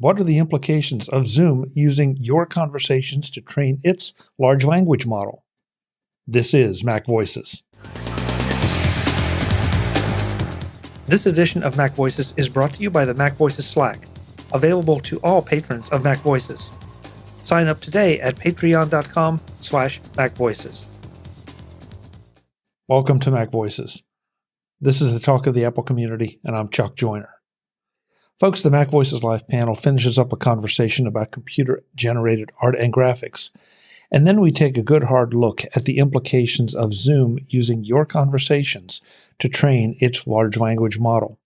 What are the implications of Zoom using your conversations to train its large language model? This is MacVoices. This edition of MacVoices is brought to you by the MacVoices Slack, available to all patrons of MacVoices. Sign up today at patreon.com/MacVoices. Welcome to MacVoices. This is the talk of the Apple community, and I'm Chuck Joyner. Folks, the MacVoices Live panel finishes up a conversation about computer-generated art and graphics, and then we take a good hard look at the implications of Zoom using your conversations to train its large language model.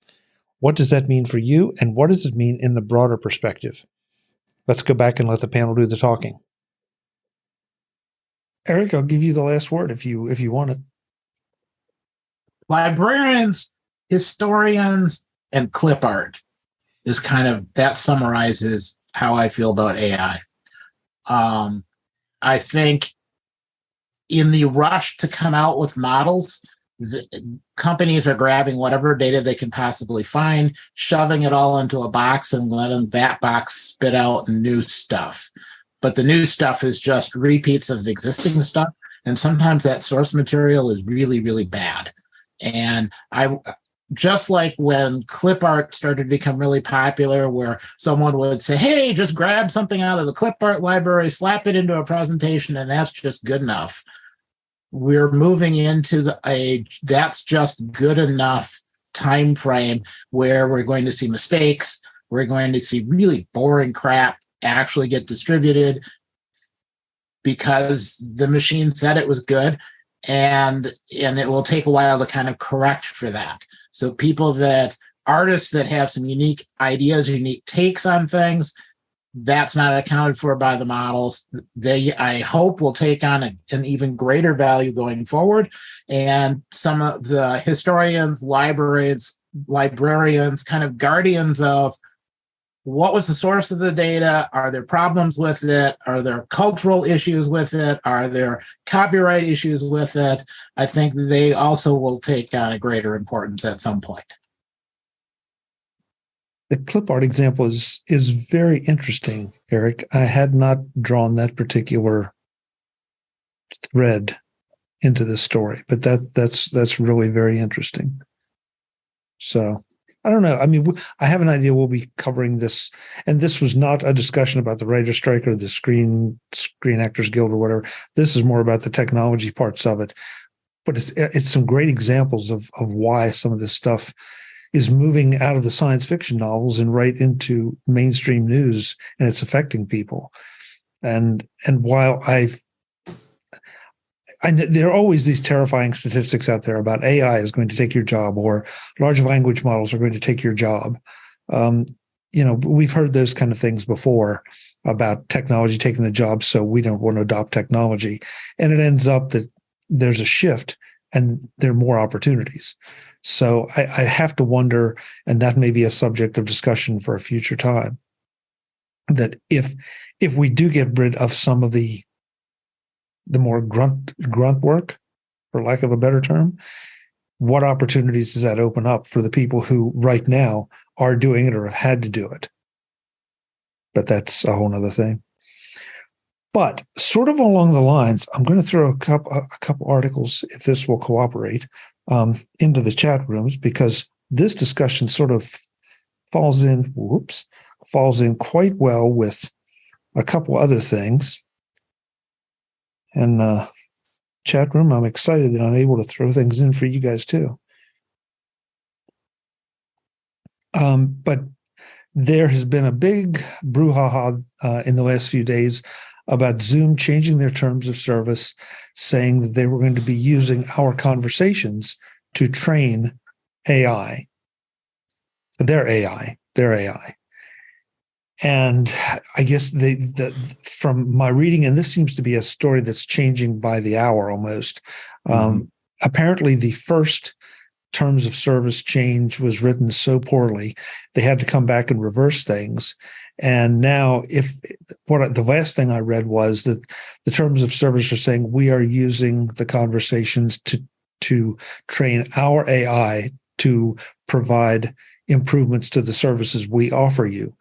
What does that mean for you, and what does it mean in the broader perspective? Let's go back and let the panel do the talking. Eric, I'll give you the last word if you want it. Librarians, historians, and clip art is kind of, that summarizes how I feel about AI. I think in the rush to come out with models, companies are grabbing whatever data they can possibly find, shoving it all into a box and letting that box spit out new stuff. But the new stuff is just repeats of existing stuff. And sometimes that source material is really, really bad. And just like when clip art started to become really popular, where someone would say, hey, just grab something out of the clip art library, slap it into a presentation, and that's just good enough. We're moving into the age that's just good enough time frame where we're going to see mistakes. We're going to see really boring crap actually get distributed because the machine said it was good. And it will take a while to kind of correct for that. So artists that have some unique ideas, unique takes on things, that's not accounted for by the models. They, I hope, will take on an even greater value going forward. And some of the historians, librarians, kind of guardians of what was the source of the data? Are there problems with it? Are there cultural issues with it? Are there copyright issues with it? I think they also will take on a greater importance at some point. The clip art example is very interesting, Eric. I had not drawn that particular thread into this story, but that's really very interesting. So I don't know. I mean, I have an idea we'll be covering this, and this was not a discussion about the writer's strike or the Screen Actors Guild or whatever. This is more about the technology parts of it. But it's some great examples of why some of this stuff is moving out of the science fiction novels and right into mainstream news, and it's affecting people. And while there are always these terrifying statistics out there about AI is going to take your job or large language models are going to take your job. We've heard those kind of things before about technology taking the job, so we don't want to adopt technology. And it ends up that there's a shift and there are more opportunities. So I have to wonder, and that may be a subject of discussion for a future time, that if we do get rid of some of the more grunt work, for lack of a better term, what opportunities does that open up for the people who right now are doing it or have had to do it? But that's a whole other thing. But sort of along the lines, I'm going to throw a couple articles, if this will cooperate, into the chat rooms, because this discussion sort of falls in quite well with a couple other things. And chat room, I'm excited that I'm able to throw things in for you guys too. But there has been a big brouhaha in the last few days about Zoom changing their terms of service, saying that they were going to be using our conversations to train AI. Their AI. And I guess from my reading, and this seems to be a story that's changing by the hour almost, apparently the first terms of service change was written so poorly, they had to come back and reverse things. And now the last thing I read was that the terms of service are saying we are using the conversations to train our AI to provide improvements to the services we offer you.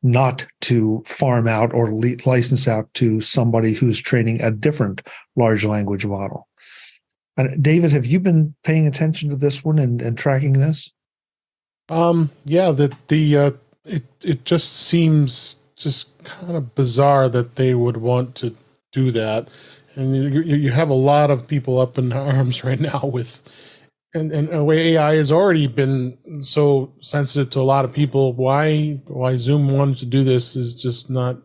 not to farm out or license out to somebody who's training a different large language model. David, have you been paying attention to this one and tracking this? Yeah, it just seems just kind of bizarre that they would want to do that, and you have a lot of people up in arms right now with, and the way AI has already been so sensitive to a lot of people. Why Zoom wanted to do this is just not.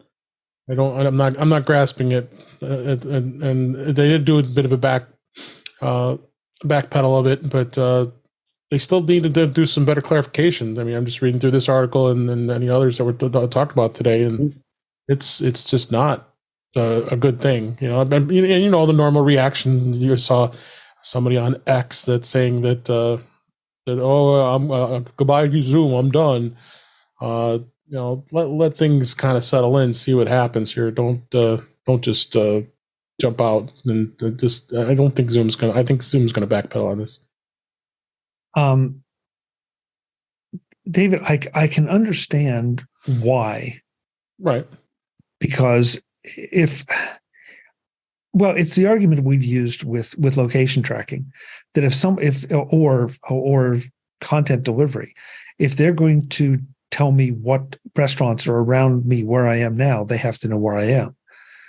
I'm not grasping it, and they did do a bit of a backpedal of it, but they still needed to do some better clarification. I mean, I'm just reading through this article and any others that were talked about today, and it's just not a good thing. You know, and you know the normal reaction. You saw somebody on X that's saying that I'm goodbye Zoom, I'm done. You know, let things kind of settle in, see what happens here. Don't just jump out and just. I don't think Zoom's gonna. I think Zoom's gonna backpedal on this. David, I can understand why. Right. Because it's the argument we've used with location tracking, that or content delivery, if they're going to tell me what restaurants are around me where I am now, they have to know where I am.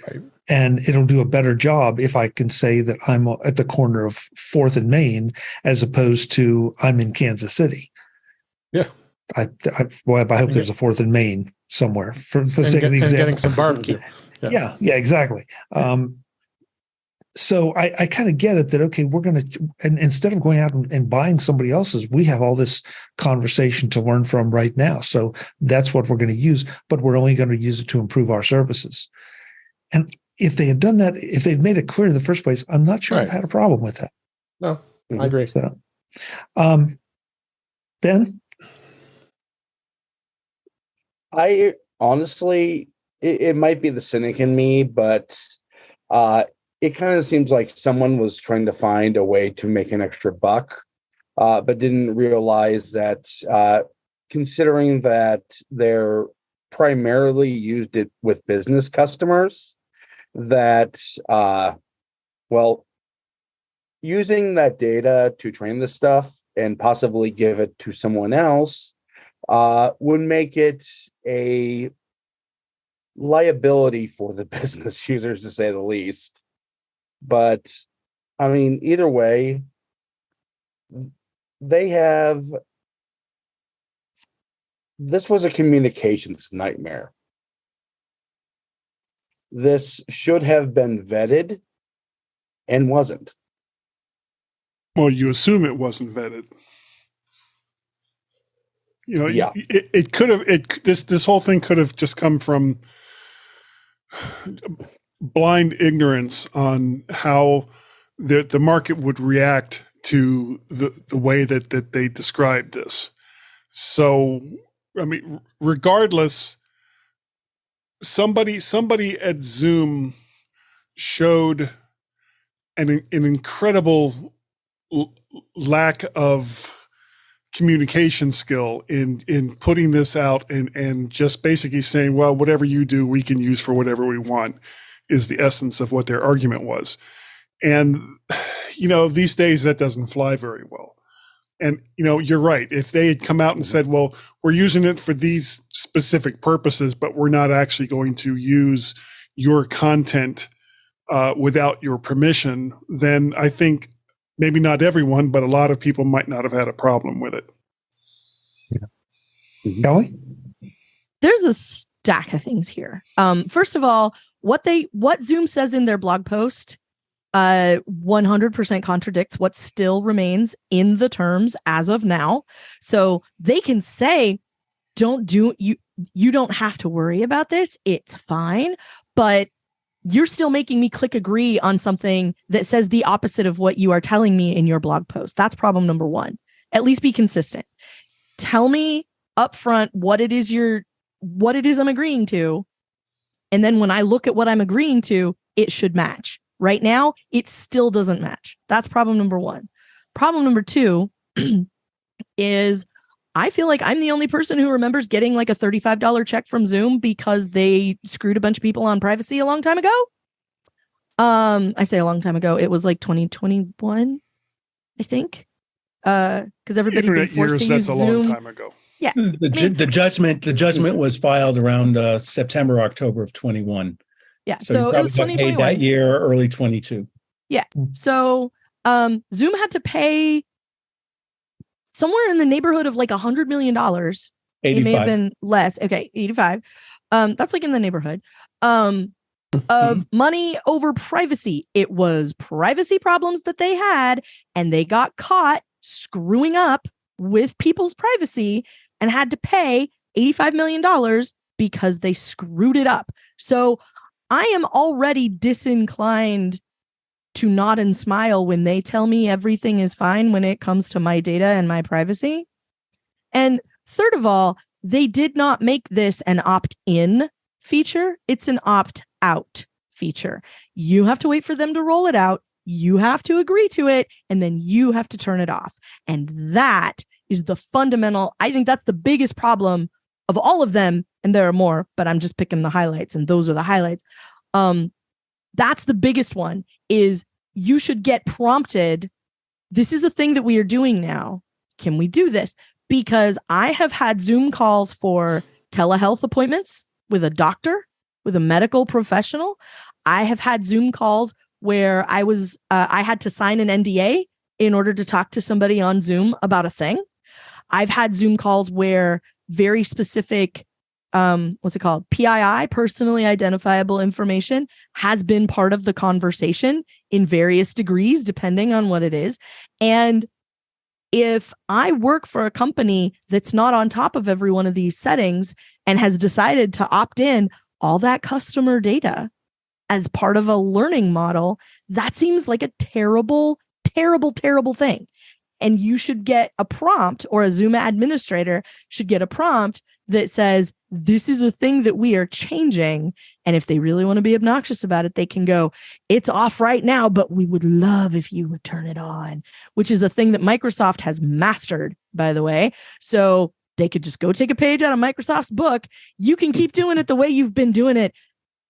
Right. And it'll do a better job if I can say that I'm at the corner of 4th and Main as opposed to I'm in Kansas City. Yeah. I hope there's a 4th and Main somewhere for the sake of the example. Getting some barbecue. Yeah, exactly. So I kind of get it that, okay, we're going to, and instead of going out and buying somebody else's, we have all this conversation to learn from right now. So that's what we're going to use, but we're only going to use it to improve our services. And if they had done that, if they'd made it clear in the first place, I'm not sure I've had a problem with that. No, I agree. So, Ben? I honestly, it might be the cynic in me, but it kind of seems like someone was trying to find a way to make an extra buck, but didn't realize that considering that they're primarily used it with business customers, that, using that data to train this stuff and possibly give it to someone else would make it a liability for the business users, to say the least. But I mean, either way, this was a communications nightmare. This should have been vetted and wasn't. Well, you assume it wasn't vetted. You know, yeah. It could have. This whole thing could have just come from blind ignorance on how the market would react to the way that they described this. So, I mean, regardless, somebody at Zoom showed an incredible lack of communication skill in putting this out and just basically saying, well, whatever you do, we can use for whatever we want, is the essence of what their argument was. And, you know, these days that doesn't fly very well. And, you know, you're right. If they had come out and said, well, we're using it for these specific purposes, but we're not actually going to use your content without your permission, then I think maybe not everyone, but a lot of people might not have had a problem with it. Yeah. Kelly? There's a stack of things here. First of all, what Zoom says in their blog post 100% contradicts what still remains in the terms as of now. So they can say, you don't have to worry about this. It's fine. But you're still making me click agree on something that says the opposite of what you are telling me in your blog post. That's problem number one. At least be consistent. Tell me upfront what it is I'm agreeing to. And then when I look at what I'm agreeing to, it should match. Right now, it still doesn't match. That's problem number one. Problem number two is I feel like I'm the only person who remembers getting like a $35 check from Zoom because they screwed a bunch of people on privacy a long time ago. I say a long time ago. It was like 2021, I think. Because everybody Internet been forced years, to that's use a long Zoom. time ago. Yeah. The judgment was filed around September, October of 21. Yeah. So So you it was probably got paid 2021. that year, or early 22. Yeah. So Zoom had to pay somewhere in the neighborhood of like $100 million. It may have 85. been less. Okay, 85. That's like in the neighborhood. Of money over privacy. It was privacy problems that they had, and they got caught screwing up with people's privacy and had to pay $85 million because they screwed it up. So I am already disinclined to nod and smile when they tell me everything is fine when it comes to my data and my privacy. And third of all, they did not make this an opt-in feature. It's an opt-out feature. You have to wait for them to roll it out. You have to agree to it, and then you have to turn it off. And that is the fundamental, I think that's the biggest problem of all of them. And there are more, but I'm just picking the highlights, and those are the highlights. That's the biggest one, is you should get prompted. This is a thing that we are doing now. Can we do this? Because I have had Zoom calls for telehealth appointments with a doctor, with a medical professional. I have had Zoom calls where I had to sign an NDA in order to talk to somebody on Zoom about a thing. I've had Zoom calls where very specific, what's it called? PII, personally identifiable information, has been part of the conversation in various degrees, depending on what it is. And if I work for a company that's not on top of every one of these settings and has decided to opt in all that customer data as part of a learning model, that seems like a terrible, terrible, terrible thing. And you should get a prompt, or a Zoom administrator should get a prompt that says, this is a thing that we are changing. And if they really want to be obnoxious about it, they can go, it's off right now, but we would love if you would turn it on, which is a thing that Microsoft has mastered, by the way. So they could just go take a page out of Microsoft's book. You can keep doing it the way you've been doing it.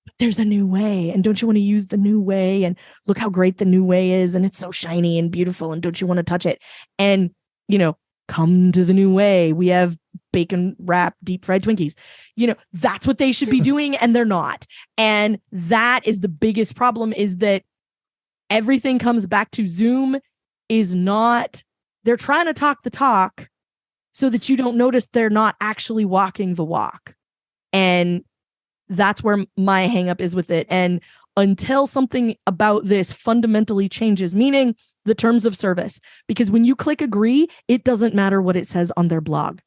But there's a new way. And don't you want to use the new way? And look how great the new way is. And it's so shiny and beautiful. And don't you want to touch it? And, come to the new way. We have bacon wrapped deep fried Twinkies. That's what they should be doing. And they're not. And that is the biggest problem, is that everything comes back to Zoom is not, they're trying to talk the talk so that you don't notice they're not actually walking the walk. And that's where my hang up is with it. And until something about this fundamentally changes, meaning the terms of service, because when you click agree, it doesn't matter what it says on their blog.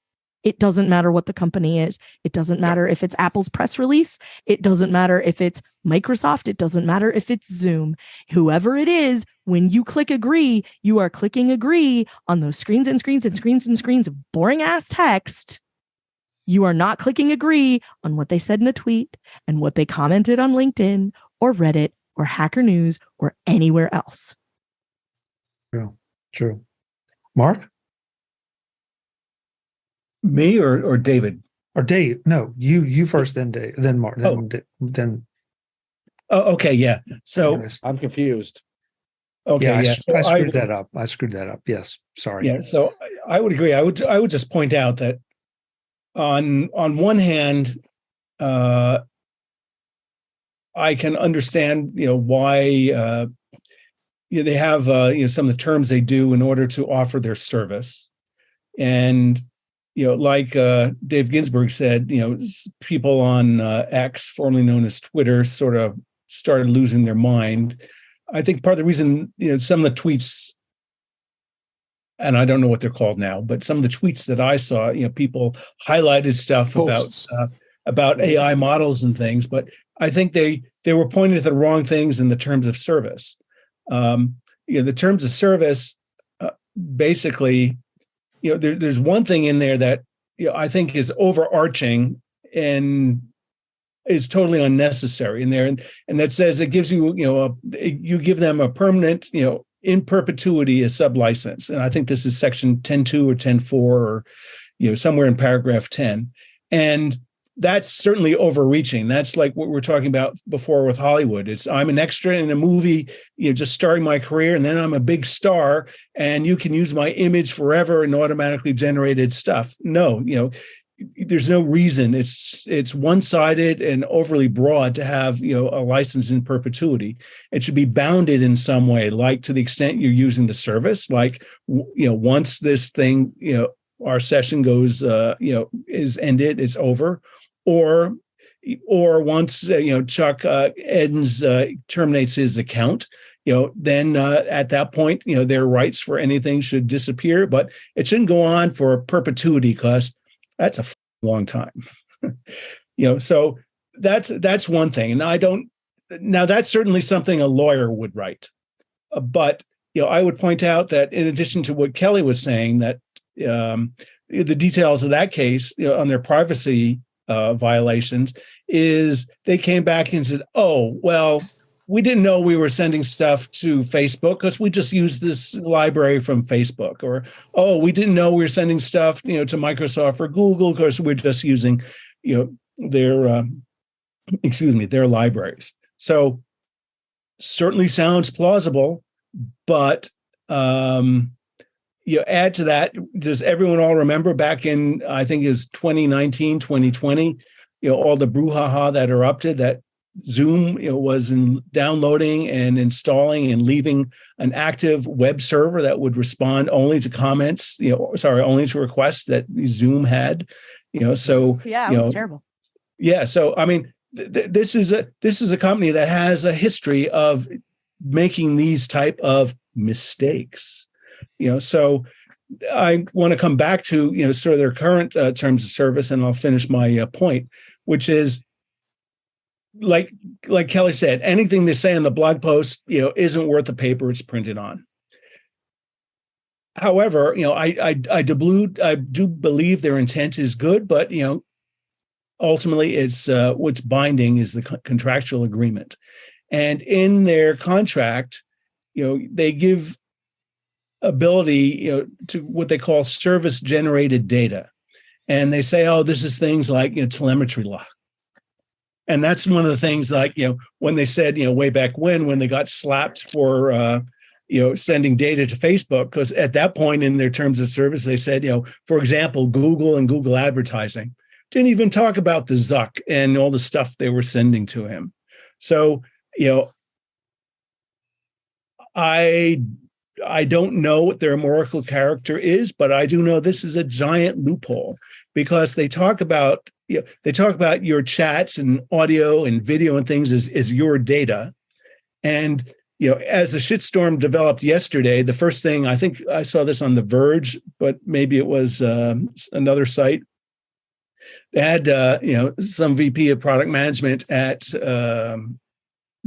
It doesn't matter what the company is. It doesn't matter if it's Apple's press release. It doesn't matter if it's Microsoft. It doesn't matter if it's Zoom. Whoever it is, when you click agree, you are clicking agree on those screens and screens and screens and screens of boring ass text. You are not clicking agree on what they said in a tweet and what they commented on LinkedIn or Reddit or Hacker News or anywhere else. True. Mark? Me or David? Or Dave? No, you first, then Dave, then Mark, then. Oh, okay, yeah. So I'm confused. okay, yeah, yeah. I screwed that up. I screwed that up. Yes, sorry. Yeah, so I would agree. I would just point out that on one hand, I can understand why they have some of the terms they do in order to offer their service, and like Dave Ginsburg said, people on X, formerly known as Twitter, sort of started losing their mind. I think part of the reason some of the tweets, and I don't know what they're called now, but some of the tweets that I saw, people highlighted stuff about AI models and things, but I think they were pointing at the wrong things in the terms of service. The terms of service, basically, there's one thing in there that I think is overarching and is totally unnecessary in there, and that says it gives you, you give them a permanent, in perpetuity a sublicense, and I think this is section 10.2 or 10.4 or somewhere in paragraph 10. And that's certainly overreaching. That's like what we were talking about before with Hollywood. It's I'm an extra in a movie, just starting my career, and then I'm a big star, and you can use my image forever and automatically generated stuff. No, there's no reason. It's one-sided and overly broad to have a license in perpetuity. It should be bounded in some way, like to the extent you're using the service, like once this thing our session goes is ended, it's over, or once Chuck ends terminates his account, then at that point their rights for anything should disappear, but it shouldn't go on for perpetuity because that's a long time. So that's one thing. And now that's certainly something a lawyer would write. But I would point out that in addition to what Kelly was saying, that the details of that case on their privacy violations is they came back and said, oh, well, we didn't know we were sending stuff to Facebook because we just used this library from Facebook. Or, oh, we didn't know we were sending stuff, to Microsoft or Google because we're just using, their libraries. So certainly sounds plausible, but add to that, does everyone all remember back in, I think it was 2019, 2020, all the brouhaha that erupted, that Zoom was downloading and installing and leaving an active web server that would respond only to comments, only to requests that Zoom had, so yeah, it was terrible. Yeah, so I mean, this is a company that has a history of making these type of mistakes, so I want to come back to sort of their current terms of service, and I'll finish my point, which is like Kelly said, anything they say in the blog post, isn't worth the paper it's printed on. However, I do believe their intent is good, but ultimately it's what's binding is the contractual agreement, and in their contract, they give ability to what they call service generated data, and they say, oh, this is things like telemetry log. And that's one of the things, like, when they said, way back when they got slapped for, sending data to Facebook, because at that point in their terms of service, they said, for example, Google and Google advertising didn't even talk about the Zuck and all the stuff they were sending to him. So, I don't know what their moral character is, but I do know this is a giant loophole, because they talk about your chats and audio and video and things as your data. And, as the shitstorm developed yesterday, the first thing, I think I saw this on The Verge, but maybe it was another site. They had, some VP of product management at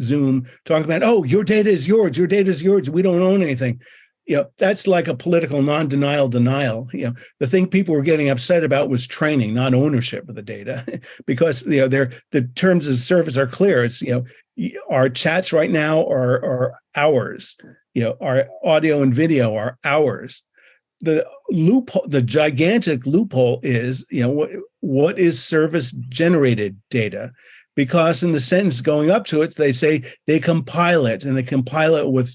Zoom talking about, oh, your data is yours. Your data is yours. We don't own anything. That's like a political non-denial denial. The thing people were getting upset about was training, not ownership of the data, because the terms of service are clear. It's our chats right now are ours. Our audio and video are ours. The loophole, the gigantic loophole is what is service generated data. Because in the sentence going up to it, they say they compile it, and they compile it with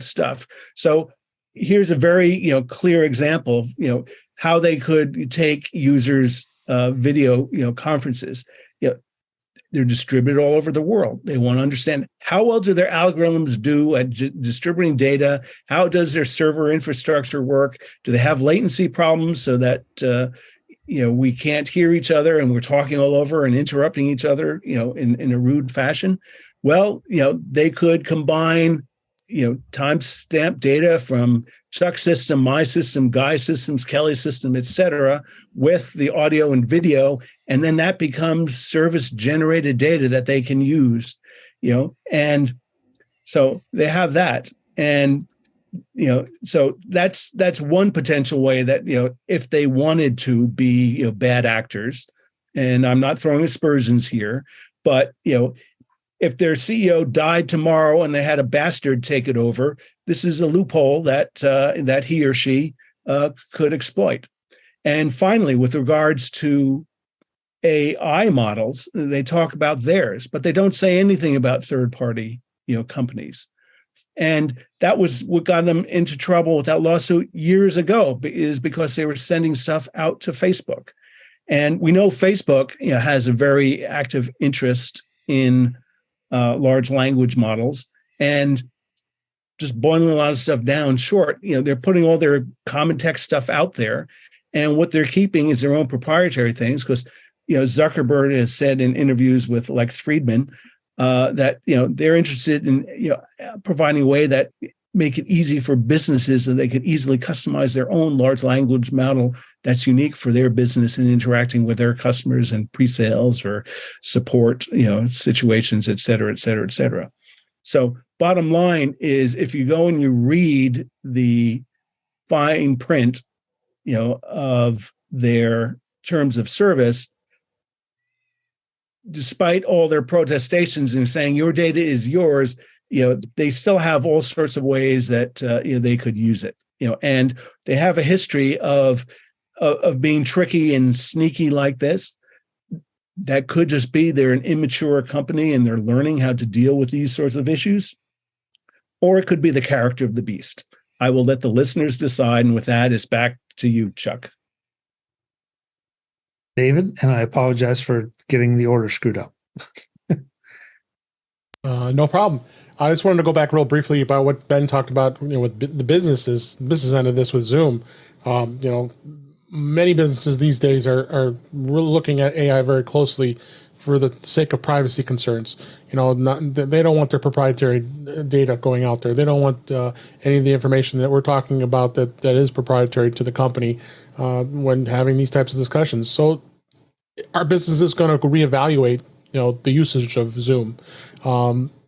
stuff. So here's a very clear example of how they could take users' video conferences. They're distributed all over the world. They want to understand how well do their algorithms do at distributing data. How does their server infrastructure work? Do they have latency problems so that we can't hear each other and we're talking all over and interrupting each other, in a rude fashion? Well, they could combine, timestamp data from Chuck's system, my system, Guy's systems, Kelly's system, et cetera, with the audio and video. And then that becomes service generated data that they can use, and so they have that. And so that's one potential way that, if they wanted to be, bad actors, and I'm not throwing aspersions here, but, if their CEO died tomorrow and they had a bastard take it over, this is a loophole that he or she could exploit. And finally, with regards to AI models, they talk about theirs, but they don't say anything about third-party, companies. And that was what got them into trouble with that lawsuit years ago, is because they were sending stuff out to Facebook. And we know Facebook, has a very active interest in large language models, and just boiling a lot of stuff down short, they're putting all their common text stuff out there, and what they're keeping is their own proprietary things. Because Zuckerberg has said in interviews with Lex Friedman that they're interested in providing a way that make it easy for businesses so they could easily customize their own large language model that's unique for their business and interacting with their customers and pre-sales or support situations, et cetera, et cetera, et cetera. So bottom line is, if you go and you read the fine print of their terms of service, despite all their protestations and saying your data is yours, they still have all sorts of ways that they could use it. And they have a history of being tricky and sneaky like this. That could just be they're an immature company and they're learning how to deal with these sorts of issues, or it could be the character of the beast. I will let the listeners decide. And with that, it's back to you, Chuck. David, and I apologize for getting the order screwed up. No problem. I just wanted to go back real briefly about what Ben talked about, with the business end of this with Zoom. Many businesses these days are really looking at AI very closely for the sake of privacy concerns. They don't want their proprietary data going out there. They don't want any of the information that we're talking about that is proprietary to the company when having these types of discussions. So our business is going to reevaluate, the usage of Zoom.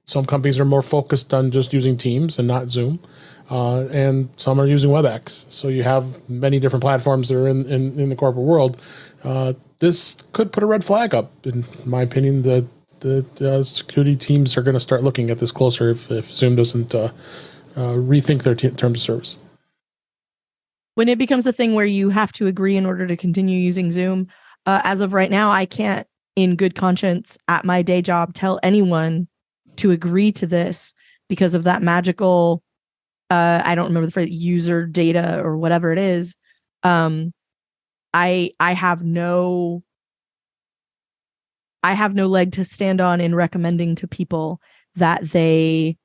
Some companies are more focused on just using Teams and not Zoom. And some are using WebEx. So you have many different platforms that are in the corporate world. This could put a red flag up, in my opinion. The security teams are going to start looking at this closer if Zoom doesn't rethink their terms of service. When it becomes a thing where you have to agree in order to continue using Zoom, as of right now, I can't, in good conscience, at my day job, tell anyone to agree to this because of that magical, I don't remember the phrase, user data or whatever it is. I have no leg to stand on in recommending to people that they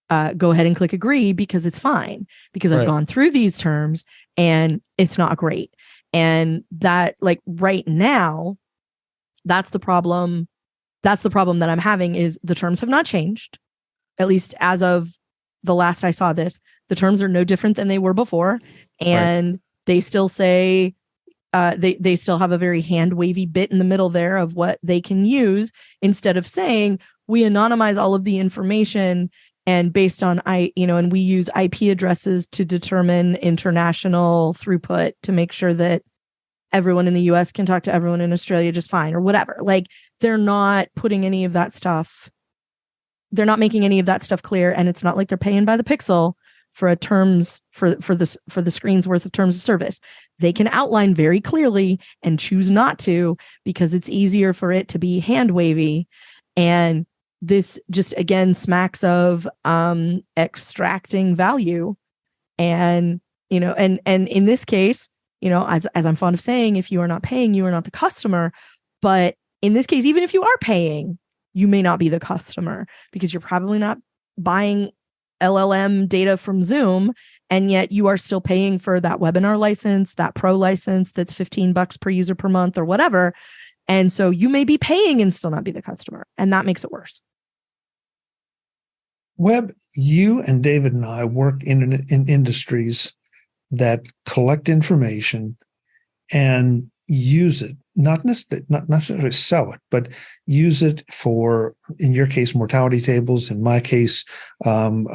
go ahead and click agree, because it's fine, because I've gone through these terms and it's not great. And that, right now, that's the problem. That's the problem that I'm having, is the terms have not changed. At least as of the last I saw this, the terms are no different than they were before. And they still say, they still have a very hand wavy bit in the middle there of what they can use, instead of saying, we anonymize all of the information, and based on and we use IP addresses to determine international throughput to make sure that everyone in the US can talk to everyone in Australia just fine, or whatever. They're not putting any of that stuff. They're not making any of that stuff clear. And it's not like they're paying by the pixel for a terms for the screen's worth of terms of service. They can outline very clearly and choose not to, because it's easier for it to be hand wavy. And this just, again, smacks of extracting value. And and in this case, as I'm fond of saying, if you are not paying, you are not the customer. But in this case, even if you are paying, you may not be the customer, because you're probably not buying LLM data from Zoom, and yet you are still paying for that webinar license, that pro license that's $15 per user per month or whatever. And so you may be paying and still not be the customer, and that makes it worse. Webb, you and David and I work in industries that collect information and use it, not necessarily sell it, but use it for, in your case, mortality tables, in my case, driver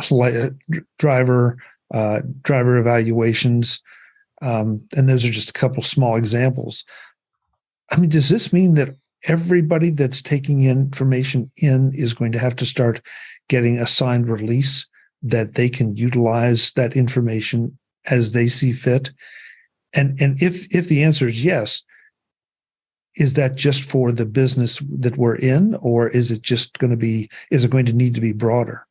evaluations. And those are just a couple small examples. I mean, does this mean that everybody that's taking information in is going to have to start getting a signed release that they can utilize that information as they see fit? And if the answer is yes, is that just for the business that we're in, or is it going to need to be broader?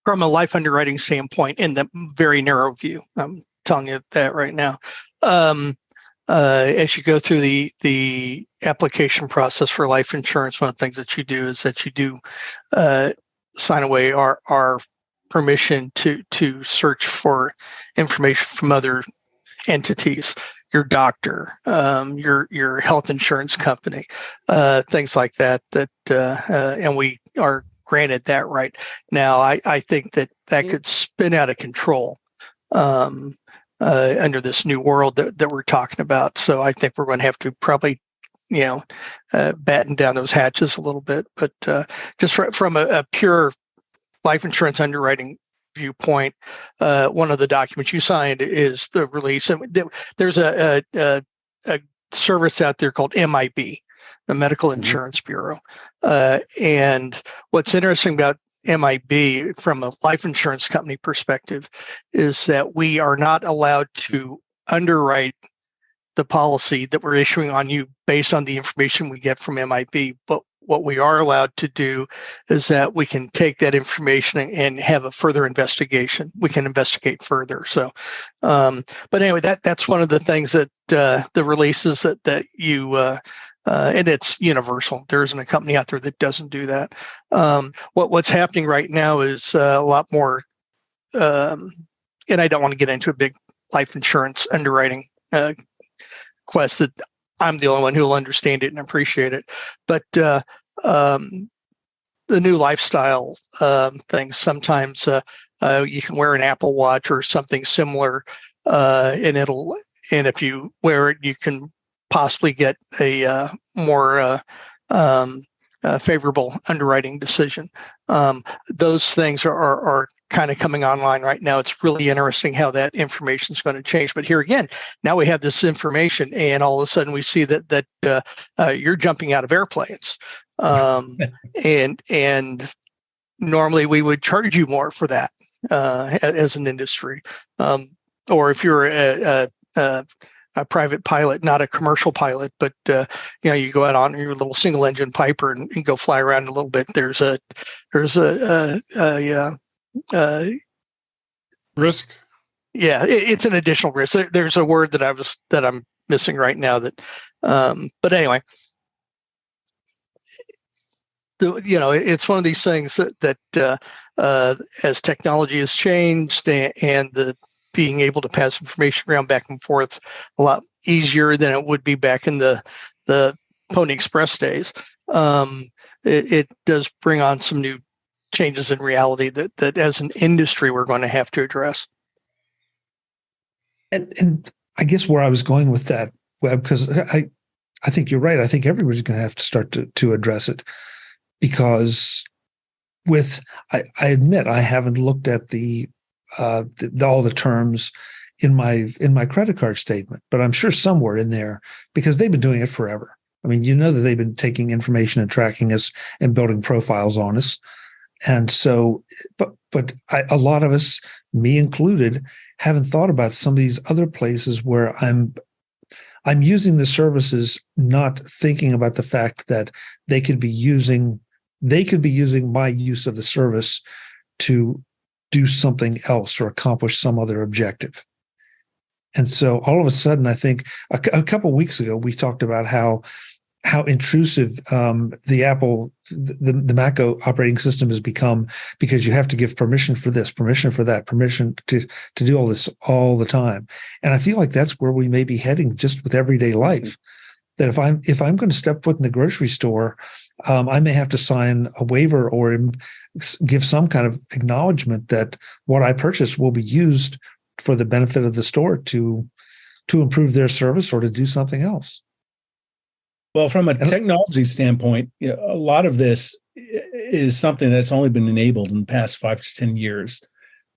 From a life underwriting standpoint, in the very narrow view, I'm telling you that right now. As you go through the application process for life insurance, one of the things that you do is that you do sign away our permission to search for information from other entities, your doctor, your health insurance company, things like that. And we are granted that right. Now, I think that could spin out of control under this new world that we're talking about. So I think we're going to have to probably, batten down those hatches a little bit. But just from a pure life insurance underwriting viewpoint, one of the documents you signed is the release. And there's a service out there called MIB, the Medical Insurance Bureau. And what's interesting about MIB from a life insurance company perspective is that we are not allowed to underwrite the policy that we're issuing on you based on the information we get from MIB. But what we are allowed to do is that we can take that information and have a further investigation. We can investigate further. So, but anyway, that's one of the things that the releases that you and it's universal. There isn't a company out there that doesn't do that. What's happening right now is a lot more, and I don't want to get into a big life insurance underwriting quest that I'm the only one who will understand it and appreciate it. But the new lifestyle things, sometimes you can wear an Apple Watch or something similar, and if you wear it, you can possibly get a more favorable underwriting decision. Those things are kind of coming online right now. It's really interesting how that information is going to change. But here again, now we have this information, and all of a sudden we see that you're jumping out of airplanes, and normally we would charge you more for that as an industry, or if you're a private pilot, not a commercial pilot, but you go out on your little single engine Piper and go fly around a little bit. There's a risk. Yeah, it's an additional risk. There's a word that I'm missing right now. But anyway, it's one of these things that as technology has changed and the being able to pass information around back and forth a lot easier than it would be back in the Pony Express days. It does bring on some new changes in reality that as an industry we're going to have to address. And I guess where I was going with that, Webb, because I think you're right. I think everybody's going to have to start to address it, because I admit I haven't looked at all the terms in my credit card statement, but I'm sure somewhere in there, because they've been doing it forever. I mean, that they've been taking information and tracking us and building profiles on us. And so, but a lot of us, me included, haven't thought about some of these other places where I'm using the services, not thinking about the fact that they could be using my use of the service to do something else or accomplish some other objective. And so all of a sudden, I think a couple of weeks ago, we talked about how intrusive the Mac operating system has become, because you have to give permission for this, permission for that, permission to do all this all the time. And I feel like that's where we may be heading just with everyday life. That if I'm going to step foot in the grocery store, I may have to sign a waiver or give some kind of acknowledgement that what I purchase will be used for the benefit of the store to improve their service or to do something else. Well, from a technology standpoint, a lot of this is something that's only been enabled in the past 5 to 10 years,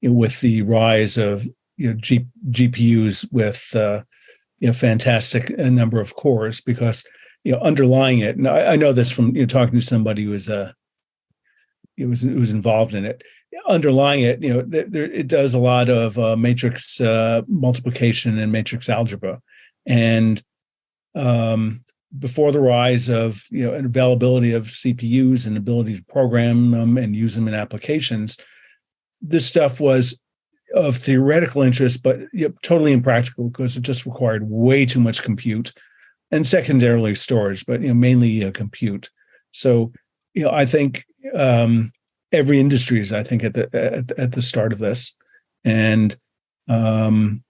with the rise of GPUs with fantastic number of cores, because underlying it, and I know this from talking to somebody who was involved in it. underlying it, it does a lot of matrix multiplication and matrix algebra. And before the rise of an availability of CPUs and ability to program them and use them in applications, this stuff was of theoretical interest, but totally impractical because it just required way too much compute, and secondarily storage, but mainly compute. So I think every industry is, I think, at the start of this, and do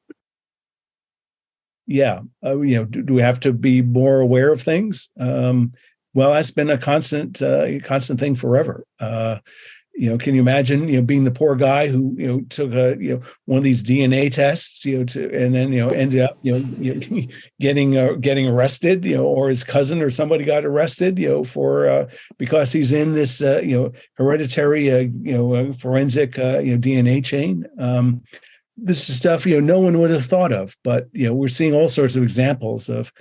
we have to be more aware of things? Well, that's been a constant thing forever. Can you imagine, being the poor guy who, took one of these DNA tests, and then, ended up, getting arrested, or his cousin or somebody got arrested, for because he's in this, hereditary, forensic, DNA chain. This is stuff, no one would have thought of, but, we're seeing all sorts of examples of,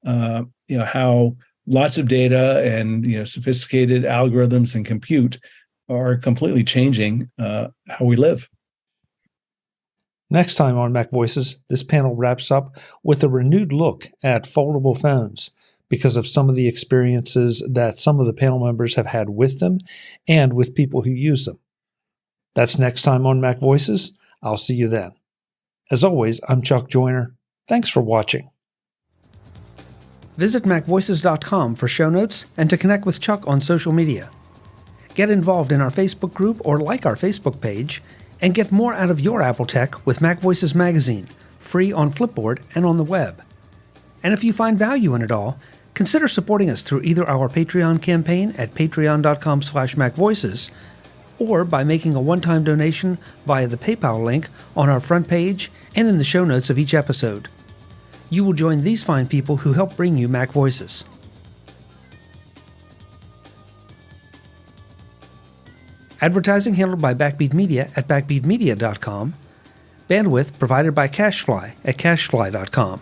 how lots of data and, sophisticated algorithms and compute are completely changing how we live. Next time on Mac Voices, this panel wraps up with a renewed look at foldable phones because of some of the experiences that some of the panel members have had with them and with people who use them. That's next time on Mac Voices. I'll see you then. As always, I'm Chuck Joyner. Thanks for watching. Visit MacVoices.com for show notes and to connect with Chuck on social media. Get involved in our Facebook group or like our Facebook page, and get more out of your Apple tech with Mac Voices Magazine, free on Flipboard and on the web. And if you find value in it all, consider supporting us through either our Patreon campaign at patreon.com/MacVoices, or by making a one-time donation via the PayPal link on our front page and in the show notes of each episode. You will join these fine people who help bring you Mac Voices. Advertising handled by Backbeat Media at backbeatmedia.com. Bandwidth provided by CacheFly at cachefly.com.